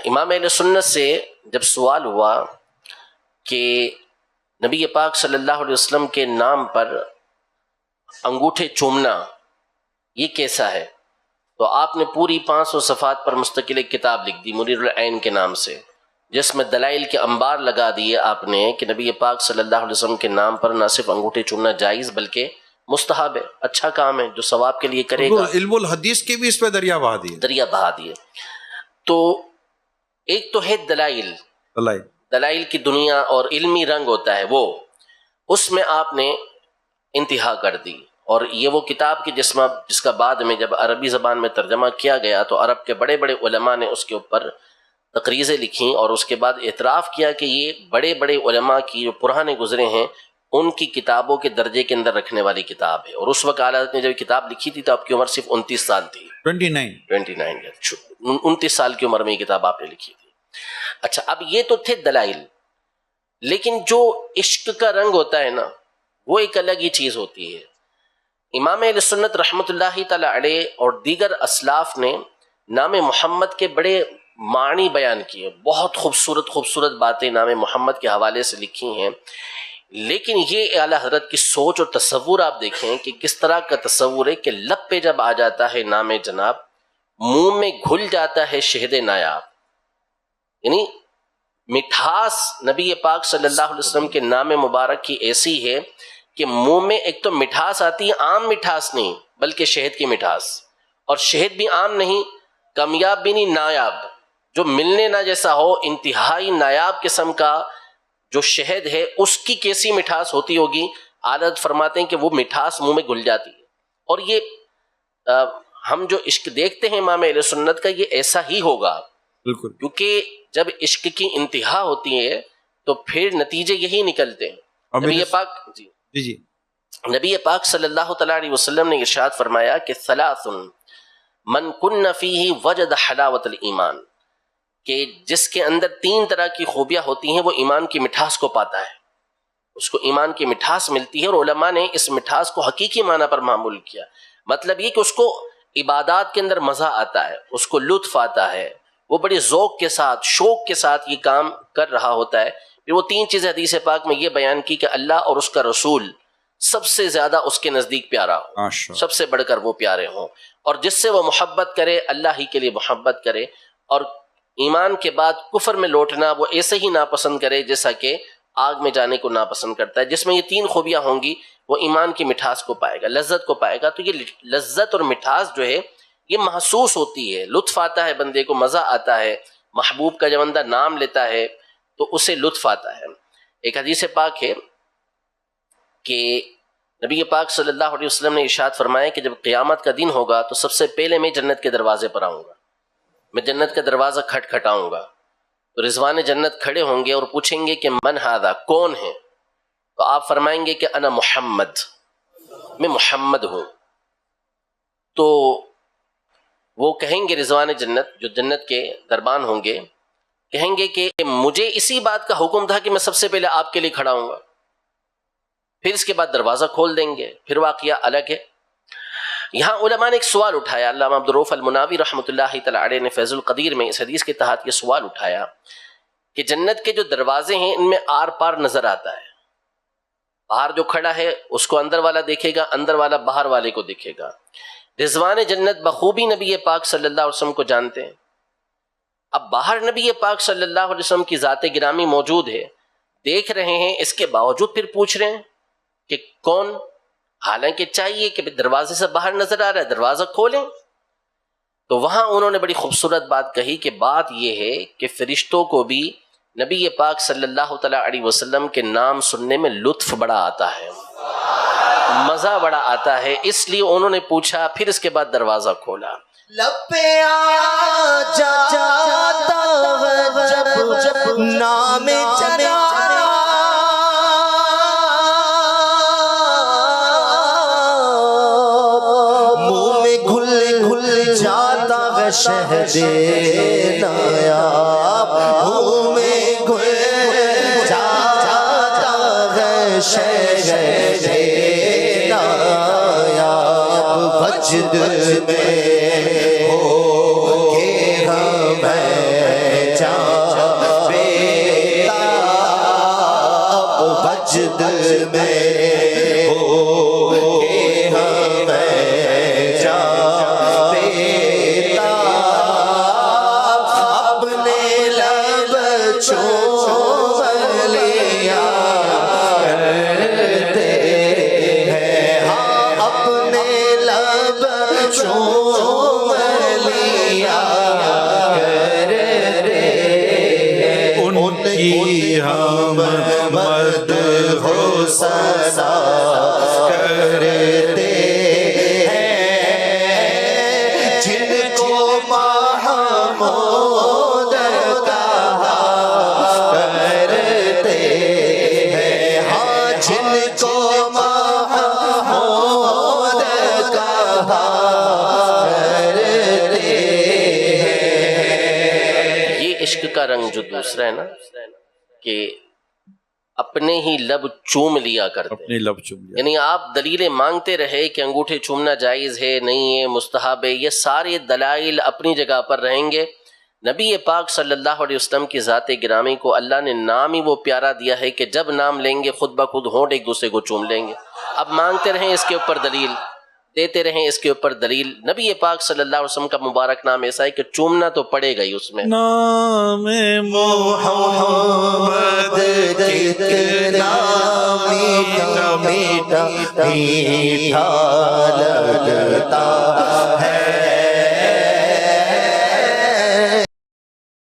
امام اہل سنت سے جب سوال ہوا کہ نبی پاک صلی اللہ علیہ وسلم کے نام پر انگوٹھے چومنا یہ کیسا ہے، تو آپ نے پوری 500 صفحات پر مستقل ایک کتاب لکھ دی منیر العین کے نام سے، جس میں دلائل کے انبار لگا دیے آپ نے کہ نبی پاک صلی اللہ علیہ وسلم کے نام پر نہ صرف انگوٹھے چومنا جائز بلکہ مستحب ہے، اچھا کام ہے جو ثواب کے لیے کرے گا۔ علم الحدیث کے بھی اس پہ دریا بہا دیے۔ تو ایک تو ہے دلائل کی دنیا اور علمی رنگ ہوتا ہے وہ، اس میں آپ نے انتہا کر دی، اور یہ وہ کتاب کی جس کا بعد میں جب عربی زبان میں ترجمہ کیا گیا تو عرب کے بڑے بڑے علماء نے اس کے اوپر تقریزیں لکھیں اور اس کے بعد اعتراف کیا کہ یہ بڑے بڑے علماء کی جو پرانے گزرے ہیں ان کی کتابوں کے درجے کے اندر رکھنے والی کتاب ہے۔ اور اس وقت اعلیٰ حضرت نے جب کتاب لکھی تھی تو آپ کی عمر صرف 29 سال تھی، 29 سال کی عمر میں یہ کتاب آپ نے لکھی تھی۔ اچھا، اب یہ تو تھے دلائل، لیکن جو عشق کا رنگ ہوتا ہے نا وہ ایک الگ ہی چیز ہوتی ہے۔ امام اہل سنت رحمۃ اللہ تعالی علیہ اور دیگر اسلاف نے نام محمد کے بڑے معنی بیان کیے، بہت خوبصورت باتیں نام محمد کے حوالے سے لکھی ہیں، لیکن یہ اعلیٰ حضرت کی سوچ اور تصور آپ دیکھیں کہ کس طرح کا تصور ہے کہ لب پہ جب آ جاتا ہے نام جناب، منہ میں گھل جاتا ہے شہد نایاب، یعنی مٹھاس نبی پاک صلی اللہ علیہ وسلم کے نام مبارک کی ایسی ہے کہ منہ میں ایک تو مٹھاس آتی ہے، عام مٹھاس نہیں بلکہ شہد کی مٹھاس، اور شہد بھی عام نہیں، کامیاب بھی نہیں، نایاب، جو ملنے نہ جیسا ہو، انتہائی نایاب قسم کا جو شہد ہے اس کی کیسی مٹھاس ہوتی ہوگی۔ عادت فرماتے ہیں کہ وہ مٹھاس منہ میں گھل جاتی ہے، اور یہ ہم جو عشق دیکھتے ہیں امام اہل سنت کا یہ ایسا ہی ہوگا، بالکل، کیونکہ جب عشق کی انتہا ہوتی ہے تو پھر نتیجے یہی نکلتے ہیں۔ نبی پاک صلی اللہ تعالی علیہ وسلم نے ارشاد فرمایا کہ ثلاث من کن فیہ وجد حلاوت الایمان، کہ جس کے اندر 3 طرح کی خوبیاں ہوتی ہیں وہ ایمان کی مٹھاس کو پاتا ہے، اس کو ایمان کی مٹھاس ملتی ہے، اور علماء نے اس مٹھاس کو حقیقی معنی پر معمول کیا، مطلب یہ کہ اس کو عبادات کے اندر مزہ آتا ہے، اس کو لطف آتا ہے، وہ بڑے ذوق کے ساتھ شوق کے ساتھ یہ کام کر رہا ہوتا ہے۔ پھر وہ 3 چیزیں حدیث پاک میں یہ بیان کی کہ اللہ اور اس کا رسول سب سے زیادہ اس کے نزدیک پیارا ہو، سب سے بڑھ کر وہ پیارے ہوں، اور جس سے وہ محبت کرے اللہ ہی کے لیے محبت کرے، اور ایمان کے بعد کفر میں لوٹنا وہ ایسے ہی ناپسند کرے جیسا کہ آگ میں جانے کو ناپسند کرتا ہے۔ جس میں یہ 3 خوبیاں ہوں گی وہ ایمان کی مٹھاس کو پائے گا، لذت کو پائے گا۔ تو یہ لذت اور مٹھاس جو ہے یہ محسوس ہوتی ہے، لطف آتا ہے بندے کو، مزہ آتا ہے، محبوب کا جب بندہ نام لیتا ہے تو اسے لطف آتا ہے۔ ایک حدیث پاک ہے کہ نبی پاک صلی اللہ علیہ وسلم نے ارشاد فرمایا کہ جب قیامت کا دن ہوگا تو سب سے پہلے میں جنت کے دروازے پر آؤں گا، میں جنت کا دروازہ کھٹکھٹاؤں گا، تو رضوان جنت کھڑے ہوں گے اور پوچھیں گے کہ من ھذا، کون ہے؟ تو آپ فرمائیں گے کہ انا محمد، میں محمد ہوں۔ تو وہ کہیں گے رضوان جنت، جو جنت کے دربان ہوں گے، کہیں گے کہ مجھے اسی بات کا حکم تھا کہ میں سب سے پہلے آپ کے لیے کھڑا ہوں گا۔ پھر اس کے بعد دروازہ کھول دیں گے، پھر واقعہ الگ ہے۔ یہاں علماء نے ایک سوال اٹھایا، علامہ عبدالرؤف المناوی رحمۃ اللہ تعالی علیہ نے فیض القدیر میں اس حدیث کے تحت یہ سوال اٹھایا کہ جنت کے جو دروازے ہیں ان میں آر پار نظر آتا ہے، باہر جو کھڑا ہے اس کو اندر والا دیکھے گا، اندر والا باہر والے کو دیکھے گا۔ رضوان جنت بخوبی نبی پاک صلی اللہ علیہ وسلم کو جانتے ہیں، اب باہر نبی پاک صلی اللہ علیہ وسلم کی ذات گرامی موجود ہے، دیکھ رہے ہیں، اس کے باوجود پھر پوچھ رہے ہیں کہ کون، حالانکہ چاہیے کہ دروازے سے باہر نظر آ رہا ہے دروازہ کھولیں۔ تو وہاں انہوں نے بڑی خوبصورت بات کہی کہ بات یہ ہے کہ فرشتوں کو بھی نبی پاک صلی اللہ تعالی علیہ وسلم کے نام سننے میں لطف بڑا آتا ہے، مزہ بڑا آتا ہے، اس لیے انہوں نے پوچھا، پھر اس کے بعد دروازہ کھولا۔ لب پہ آ جاتا ہے جب نام چلا، منہ میں گھل جاتا ہے شہد نایاب، منہ میں گھل جاتا ہے شہد نایاب، وجد میں ہو کے ہمیں جان بیتاب وجد میں ہو کے ہمیں جان بیتاب اپنے لب چوم لیا کرتے ہیں ہاں اپنے لب چوم لیا کرتے ان کی ہم مد ہو سزا کرتے ہیں جن کو محمود کہا کرتے ہیں ہاں جن کو محمود کہا کرتے ہیں یہ عشق کا رنگ جو دوسرا ہے نا کہ اپنے ہی لب چوم لیا کرتے اپنے لب چوم لیا. یعنی آپ دلیلیں مانگتے رہے کہ انگوٹھے چومنا جائز ہے نہیں ہے مستحب ہے، یہ سارے دلائل اپنی جگہ پر رہیں گے. نبی پاک صلی اللہ علیہ وسلم کی ذات گرامی کو اللہ نے نام ہی وہ پیارا دیا ہے کہ جب نام لیں گے خود بخود ہونٹ ایک دوسرے کو چوم لیں گے. اب مانگتے رہیں اس کے اوپر دلیل، دیتے رہیں اس کے اوپر دلیل. نبی پاک صلی اللہ علیہ وسلم کا مبارک نام ایسا ہے کہ چومنا تو پڑے گا ہی اس میں. نام محمد کتنا میٹھا میٹھا میٹھا لگتا ہے